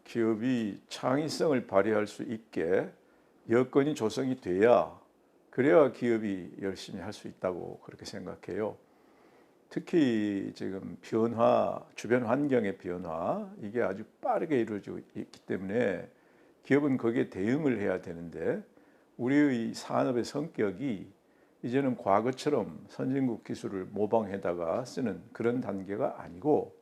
기업이 창의성을 발휘할 수 있게 여건이 조성이 돼야 그래야 기업이 열심히 할 수 있다고 그렇게 생각해요. 특히 지금 변화, 주변 환경의 변화 이게 아주 빠르게 이루어지고 있기 때문에 기업은 거기에 대응을 해야 되는데 우리의 산업의 성격이 이제는 과거처럼 선진국 기술을 모방해다가 쓰는 그런 단계가 아니고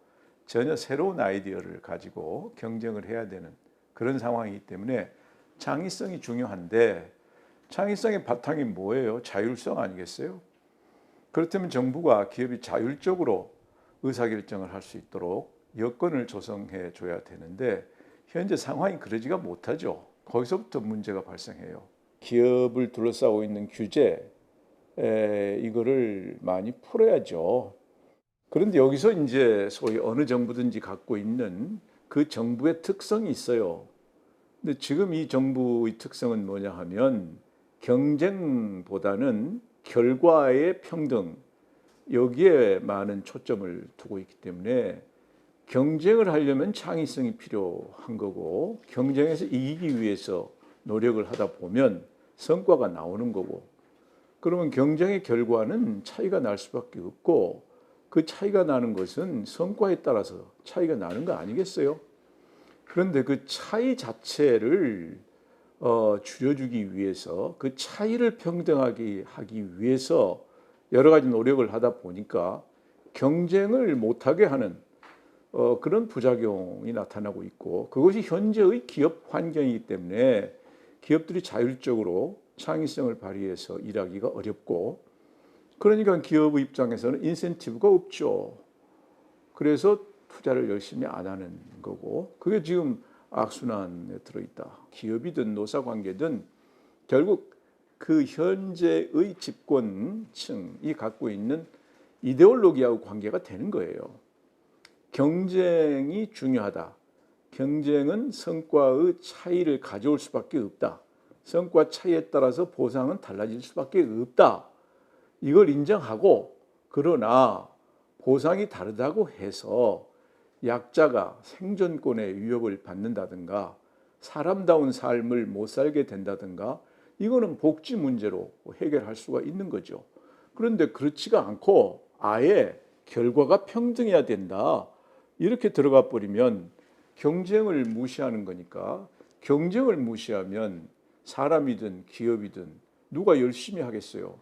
전혀 새로운 아이디어를 가지고 경쟁을 해야 되는 그런 상황이기 때문에 창의성이 중요한데 창의성의 바탕이 뭐예요? 자율성 아니겠어요? 그렇다면 정부가 기업이 자율적으로 의사결정을 할 수 있도록 여건을 조성해 줘야 되는데 현재 상황이 그러지가 못하죠. 거기서부터 문제가 발생해요. 기업을 둘러싸고 있는 규제 이거를 많이 풀어야죠. 그런데 여기서 이제 소위 어느 정부든지 갖고 있는 그 정부의 특성이 있어요. 근데 지금 이 정부의 특성은 뭐냐 하면 경쟁보다는 결과의 평등 여기에 많은 초점을 두고 있기 때문에 경쟁을 하려면 창의성이 필요한 거고 경쟁에서 이기기 위해서 노력을 하다 보면 성과가 나오는 거고 그러면 경쟁의 결과는 차이가 날 수밖에 없고 그 차이가 나는 것은 성과에 따라서 차이가 나는 거 아니겠어요? 그런데 그 차이 자체를 줄여주기 위해서 그 차이를 평등하게 하기 위해서 여러 가지 노력을 하다 보니까 경쟁을 못하게 하는 그런 부작용이 나타나고 있고 그것이 현재의 기업 환경이기 때문에 기업들이 자율적으로 창의성을 발휘해서 일하기가 어렵고 그러니까 기업 입장에서는 인센티브가 없죠. 그래서 투자를 열심히 안 하는 거고 그게 지금 악순환에 들어있다. 기업이든 노사관계든 결국 그 현재의 집권층이 갖고 있는 이데올로기하고 관계가 되는 거예요. 경쟁이 중요하다. 경쟁은 성과의 차이를 가져올 수밖에 없다. 성과 차이에 따라서 보상은 달라질 수밖에 없다. 이걸 인정하고 그러나 보상이 다르다고 해서 약자가 생존권의 위협을 받는다든가 사람다운 삶을 못 살게 된다든가 이거는 복지 문제로 해결할 수가 있는 거죠. 그런데 그렇지가 않고 아예 결과가 평등해야 된다. 이렇게 들어가 버리면 경쟁을 무시하는 거니까 경쟁을 무시하면 사람이든 기업이든 누가 열심히 하겠어요.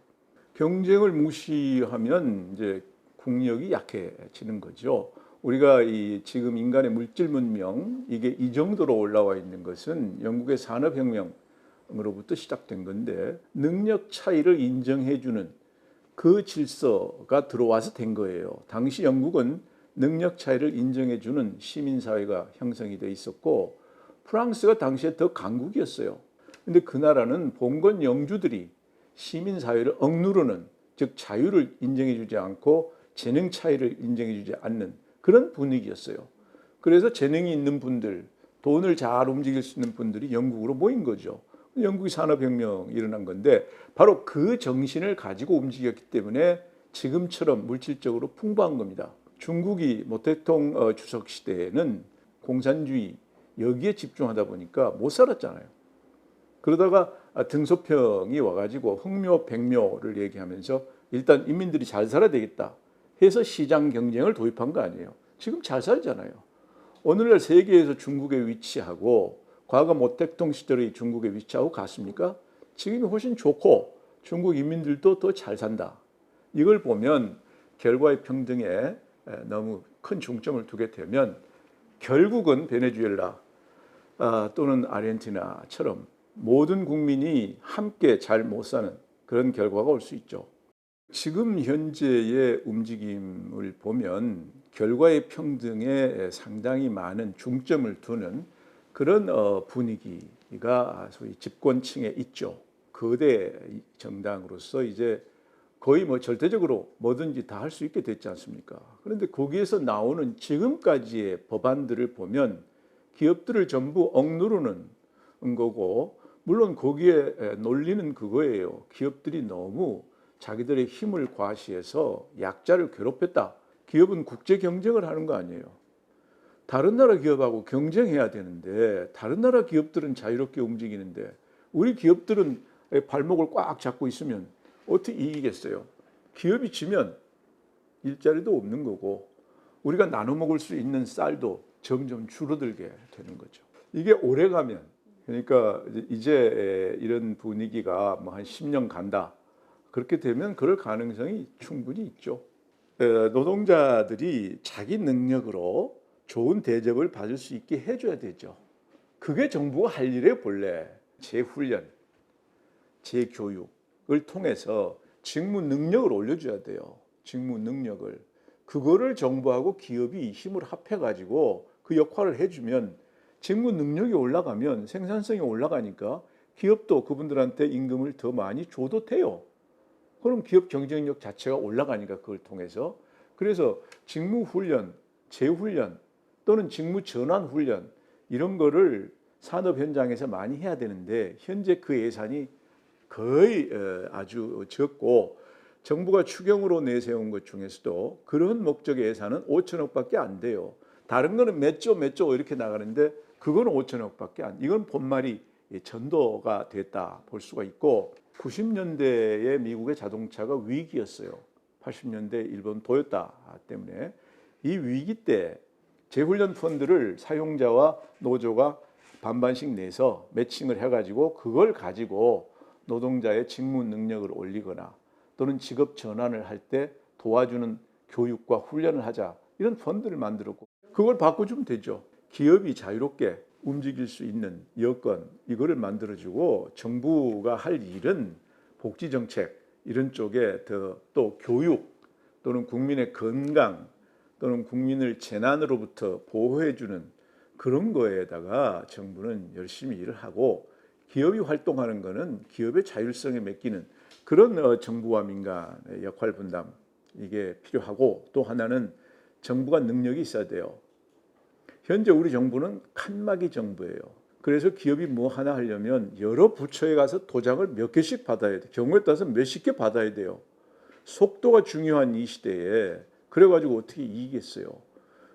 경쟁을 무시하면 이제 국력이 약해지는 거죠. 우리가 지금 인간의 물질 문명 이게 이 정도로 올라와 있는 것은 영국의 산업혁명으로부터 시작된 건데 능력 차이를 인정해주는 그 질서가 들어와서 된 거예요. 당시 영국은 능력 차이를 인정해주는 시민사회가 형성이 돼 있었고 프랑스가 당시에 더 강국이었어요. 근데 그 나라는 봉건 영주들이 시민사회를 억누르는 즉 자유를 인정해주지 않고 재능 차이를 인정해주지 않는 그런 분위기였어요. 그래서 재능이 있는 분들, 돈을 잘 움직일 수 있는 분들이 영국으로 모인 거죠. 영국이 산업혁명이 일어난 건데 바로 그 정신을 가지고 움직였기 때문에 지금처럼 물질적으로 풍부한 겁니다. 중국이 모택동 주석 시대에는 공산주의 여기에 집중하다 보니까 못 살았잖아요. 그러다가 등소평이 와가지고 흥묘, 백묘를 얘기하면서 일단 인민들이 잘 살아야 되겠다 해서 시장 경쟁을 도입한 거 아니에요. 지금 잘 살잖아요. 오늘날 세계에서 중국의 위치하고 과거 모택동 시절의 중국의 위치하고 같습니까? 지금이 훨씬 좋고 중국 인민들도 더 잘 산다. 이걸 보면 결과의 평등에 너무 큰 중점을 두게 되면 결국은 베네수엘라 또는 아르헨티나처럼 모든 국민이 함께 잘 못 사는 그런 결과가 올 수 있죠. 지금 현재의 움직임을 보면 결과의 평등에 상당히 많은 중점을 두는 그런 분위기가 소위 집권층에 있죠. 거대 정당으로서 이제 거의 절대적으로 뭐든지 다 할 수 있게 됐지 않습니까? 그런데 거기에서 나오는 지금까지의 법안들을 보면 기업들을 전부 억누르는 거고 물론 거기에 논리는 그거예요. 기업들이 너무 자기들의 힘을 과시해서 약자를 괴롭혔다. 기업은 국제 경쟁을 하는 거 아니에요. 다른 나라 기업하고 경쟁해야 되는데 다른 나라 기업들은 자유롭게 움직이는데 우리 기업들은 발목을 꽉 잡고 있으면 어떻게 이기겠어요? 기업이 지면 일자리도 없는 거고 우리가 나눠 먹을 수 있는 쌀도 점점 줄어들게 되는 거죠. 이게 오래 가면 그러니까 이제 이런 분위기가 뭐 한 10년 간다. 그렇게 되면 그럴 가능성이 충분히 있죠. 노동자들이 자기 능력으로 좋은 대접을 받을 수 있게 해줘야 되죠. 그게 정부가 할 일이에요, 본래. 재훈련, 재교육을 통해서 직무 능력을 올려줘야 돼요. 직무 능력을. 그거를 정부하고 기업이 힘을 합해가지고 그 역할을 해주면 직무 능력이 올라가면 생산성이 올라가니까 기업도 그분들한테 임금을 더 많이 줘도 돼요. 그럼 기업 경쟁력 자체가 올라가니까 그걸 통해서. 그래서 직무 훈련, 재훈련 또는 직무 전환 훈련 이런 거를 산업 현장에서 많이 해야 되는데 현재 그 예산이 거의 아주 적고 정부가 추경으로 내세운 것 중에서도 그런 목적의 예산은 5천억밖에 안 돼요. 다른 거는 몇 조 이렇게 나가는데 그거는 5천억밖에 안. 이건 본말이 전도가 됐다 볼 수가 있고 90년대에 미국의 자동차가 위기였어요. 80년대 일본 도요타 때문에 이 위기 때 재훈련 펀드를 사용자와 노조가 반반씩 내서 매칭을 해가지고 그걸 가지고 노동자의 직무 능력을 올리거나 또는 직업 전환을 할 때 도와주는 교육과 훈련을 하자 이런 펀드를 만들었고 그걸 바꿔주면 되죠. 기업이 자유롭게 움직일 수 있는 여건 이거를 만들어주고 정부가 할 일은 복지 정책 이런 쪽에 더 또 교육 또는 국민의 건강 또는 국민을 재난으로부터 보호해주는 그런 거에다가 정부는 열심히 일을 하고 기업이 활동하는 거는 기업의 자율성에 맡기는 그런 정부와 민간의 역할 분담 이게 필요하고 또 하나는 정부가 능력이 있어야 돼요. 현재 우리 정부는 칸막이 정부예요. 그래서 기업이 뭐 하나 하려면 여러 부처에 가서 도장을 몇 개씩 받아야 돼. 경우에 따라서 몇십 개 받아야 돼요. 속도가 중요한 이 시대에 그래가지고 어떻게 이기겠어요.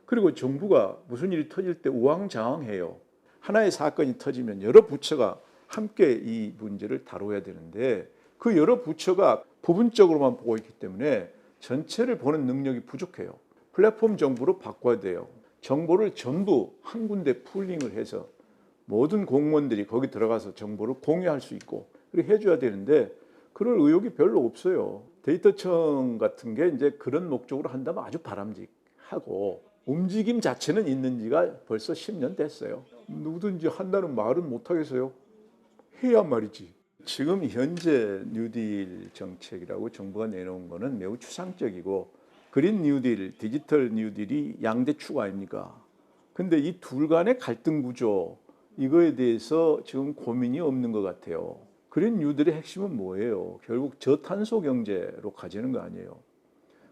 그리고 정부가 무슨 일이 터질 때 우왕좌왕해요. 하나의 사건이 터지면 여러 부처가 함께 이 문제를 다뤄야 되는데 그 여러 부처가 부분적으로만 보고 있기 때문에 전체를 보는 능력이 부족해요. 플랫폼 정부로 바꿔야 돼요. 정보를 전부 한 군데 풀링을 해서 모든 공무원들이 거기 들어가서 정보를 공유할 수 있고 그렇게 해줘야 되는데 그럴 의욕이 별로 없어요. 데이터청 같은 게 이제 그런 목적으로 한다면 아주 바람직하고 움직임 자체는 있는 지가 벌써 10년 됐어요. 누구든지 한다는 말은 못하겠어요. 해야 말이지. 지금 현재 뉴딜 정책이라고 정부가 내놓은 거는 매우 추상적이고 그린 뉴딜, 디지털 뉴딜이 양대축 아닙니까? 근데 이 둘 간의 갈등 구조 이거에 대해서 지금 고민이 없는 것 같아요. 그린 뉴딜의 핵심은 뭐예요? 결국 저탄소 경제로 가지는 거 아니에요.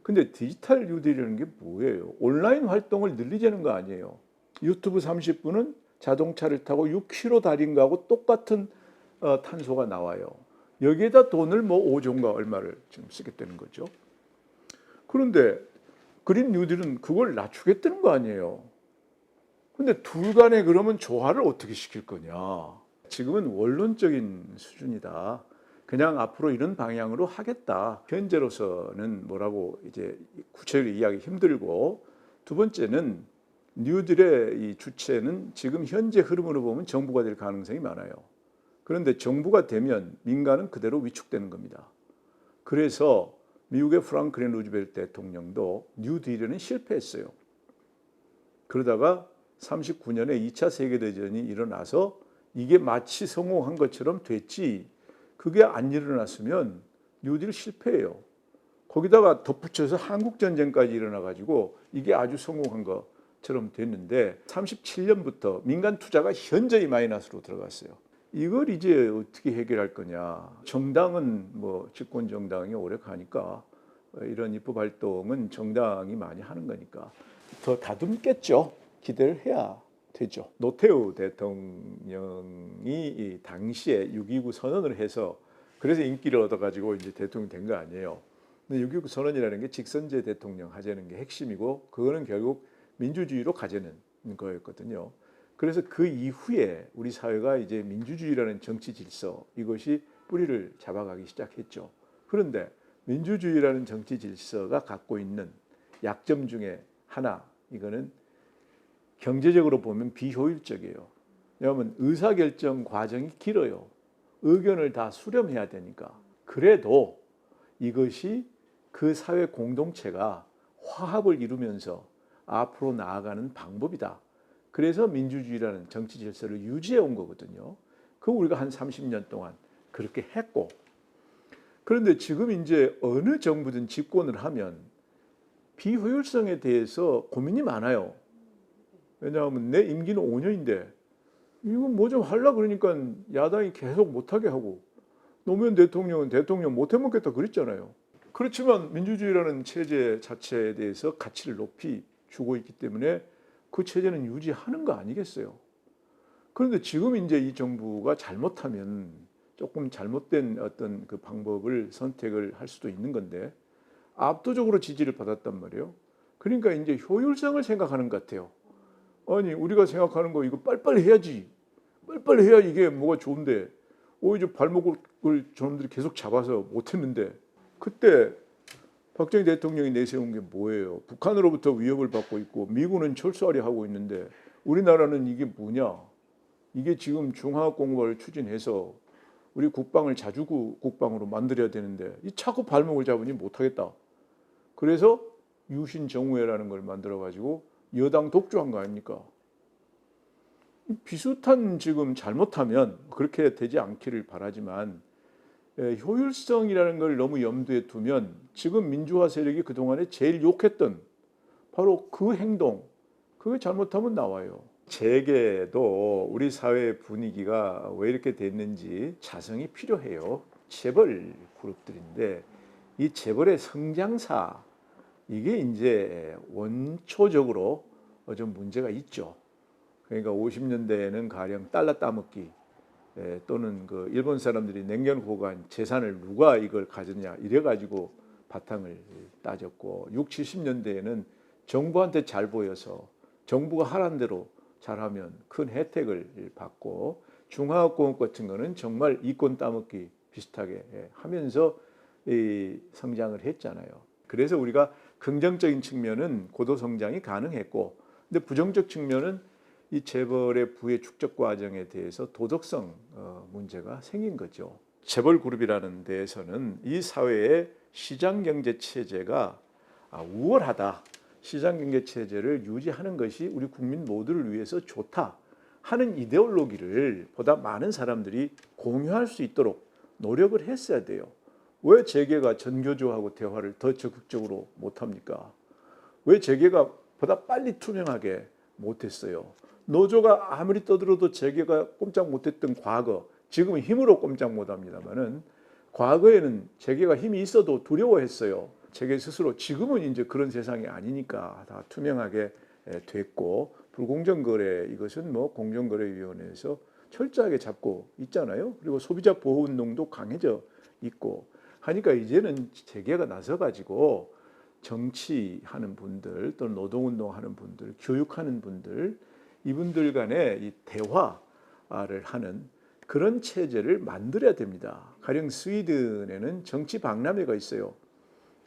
근데 디지털 뉴딜이라는 게 뭐예요? 온라인 활동을 늘리자는 거 아니에요. 유튜브 30분은 자동차를 타고 6km 달린 거하고 똑같은 탄소가 나와요. 여기에다 돈을 뭐 5조인가 얼마를 지금 쓰겠다는 거죠. 그런데 그린 뉴딜은 그걸 낮추겠다는 거 아니에요. 근데 둘 간에 그러면 조화를 어떻게 시킬 거냐. 지금은 원론적인 수준이다. 그냥 앞으로 이런 방향으로 하겠다. 현재로서는 뭐라고 이제 구체적으로 이해하기 힘들고 두 번째는 뉴딜의 이 주체는 지금 현재 흐름으로 보면 정부가 될 가능성이 많아요. 그런데 정부가 되면 민간은 그대로 위축되는 겁니다. 그래서 미국의 프랑클린 루즈벨트 대통령도 뉴딜에는 실패했어요. 그러다가 39년에 2차 세계대전이 일어나서 이게 마치 성공한 것처럼 됐지 그게 안 일어났으면 뉴딜 실패예요. 거기다가 덧붙여서 한국전쟁까지 일어나가지고 이게 아주 성공한 것처럼 됐는데 37년부터 민간 투자가 현저히 마이너스로 들어갔어요. 이걸 이제 어떻게 해결할 거냐. 정당은 뭐 집권 정당이 오래 가니까 이런 입법 활동은 정당이 많이 하는 거니까 더 다듬겠죠. 기대를 해야 되죠. 노태우 대통령이 당시에 6.29 선언을 해서 그래서 인기를 얻어가지고 이제 대통령이 된 거 아니에요. 근데 6.29 선언이라는 게 직선제 대통령 하자는 게 핵심이고 그거는 결국 민주주의로 가자는 거였거든요. 그래서 그 이후에 우리 사회가 이제 민주주의라는 정치 질서 이것이 뿌리를 잡아가기 시작했죠. 그런데 민주주의라는 정치 질서가 갖고 있는 약점 중에 하나, 이거는 경제적으로 보면 비효율적이에요. 왜냐하면 의사결정 과정이 길어요. 의견을 다 수렴해야 되니까. 그래도 이것이 그 사회 공동체가 화합을 이루면서 앞으로 나아가는 방법이다. 그래서 민주주의라는 정치 질서를 유지해 온 거거든요. 그 우리가 한 30년 동안 그렇게 했고, 그런데 지금 이제 어느 정부든 집권을 하면 비효율성에 대해서 고민이 많아요. 왜냐하면 내 임기는 5년인데 이건 뭐 좀 하려고 그러니까 야당이 계속 못하게 하고, 노무현 대통령은 대통령 못 해먹겠다 그랬잖아요. 그렇지만 민주주의라는 체제 자체에 대해서 가치를 높이 주고 있기 때문에 그 체제는 유지하는 거 아니겠어요. 그런데 지금 이제 이 정부가 잘못하면 조금 잘못된 어떤 그 방법을 선택을 할 수도 있는 건데 압도적으로 지지를 받았단 말이에요. 그러니까 이제 효율성을 생각하는 것 같아요. 아니 우리가 생각하는 거 이거 빨리빨리 해야지. 빨리빨리 해야 이게 뭐가 좋은데 오히려 발목을 저놈들이 계속 잡아서 못했는데, 그때 박정희 대통령이 내세운 게 뭐예요? 북한으로부터 위협을 받고 있고 미군은 철수하려 하고 있는데 우리나라는 이게 뭐냐? 이게 지금 중화공업을 추진해서 우리 국방을 자주구 국방으로 만들어야 되는데 이 자꾸 발목을 잡으니 못하겠다. 그래서 유신정우회라는 걸 만들어가지고 여당 독주한 거 아닙니까? 비슷한 지금 잘못하면 그렇게 되지 않기를 바라지만 효율성이라는 걸 너무 염두에 두면 지금 민주화 세력이 그동안에 제일 욕했던 바로 그 행동, 그게 잘못하면 나와요. 재계도 우리 사회 분위기가 왜 이렇게 됐는지 자성이 필요해요. 재벌 그룹들인데 이 재벌의 성장사, 이게 이제 원초적으로 좀 문제가 있죠. 그러니까 50년대에는 가령 달러 따먹기 또는 그 일본 사람들이 냉겨놓고 간 재산을 누가 이걸 가졌냐 이래가지고 바탕을 따졌고, 60, 70년대에는 정부한테 잘 보여서 정부가 하라는 대로 잘하면 큰 혜택을 받고, 중화학공업 같은 거는 정말 이권 따먹기 비슷하게 하면서 성장을 했잖아요. 그래서 우리가 긍정적인 측면은 고도 성장이 가능했고, 근데 부정적 측면은 이 재벌의 부의 축적 과정에 대해서 도덕성 문제가 생긴 거죠. 재벌 그룹이라는 데에서는 이 사회의 시장 경제 체제가 우월하다, 시장 경제 체제를 유지하는 것이 우리 국민 모두를 위해서 좋다 하는 이데올로기를 보다 많은 사람들이 공유할 수 있도록 노력을 했어야 돼요. 왜 재계가 전교조하고 대화를 더 적극적으로 못합니까? 왜 재계가 보다 빨리 투명하게 못했어요? 노조가 아무리 떠들어도 재계가 꼼짝 못했던 과거, 지금은 힘으로 꼼짝 못합니다만은 과거에는 재계가 힘이 있어도 두려워했어요. 재계 스스로. 지금은 이제 그런 세상이 아니니까 다 투명하게 됐고, 불공정거래 이것은 뭐 공정거래위원회에서 철저하게 잡고 있잖아요. 그리고 소비자 보호 운동도 강해져 있고 하니까 이제는 재계가 나서가지고 정치하는 분들 또는 노동운동하는 분들, 교육하는 분들, 이분들 간의 이 대화를 하는 그런 체제를 만들어야 됩니다. 가령 스웨덴에는 정치 박람회가 있어요.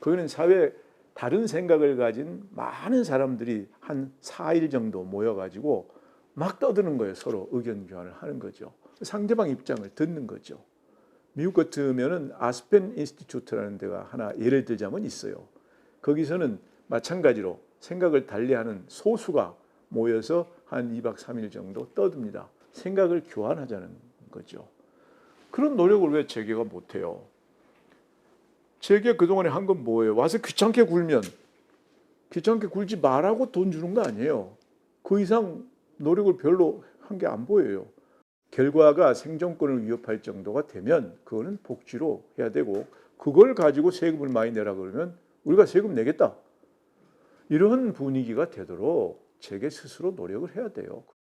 거기는 사회 다른 생각을 가진 많은 사람들이 한 4일 정도 모여가지고 막 떠드는 거예요. 서로 의견 교환을 하는 거죠. 상대방 입장을 듣는 거죠. 미국 같으면은 아스펜 인스티튜트라는 데가 하나 예를 들자면 있어요. 거기서는 마찬가지로 생각을 달리하는 소수가 모여서 한 2박 3일 정도 떠듭니다. 생각을 교환하자는 거죠. 그런 노력을 왜 재계가 못해요? 재계 그동안에 한 건 뭐예요? 와서 귀찮게 굴면 귀찮게 굴지 말라고 돈 주는 거 아니에요. 그 이상 노력을 별로 한 게 안 보여요. 결과가 생존권을 위협할 정도가 되면 그거는 복지로 해야 되고, 그걸 가지고 세금을 많이 내라 그러면 우리가 세금 내겠다. 이런 분위기가 되도록 재계 스스로 노력을 해야 돼요.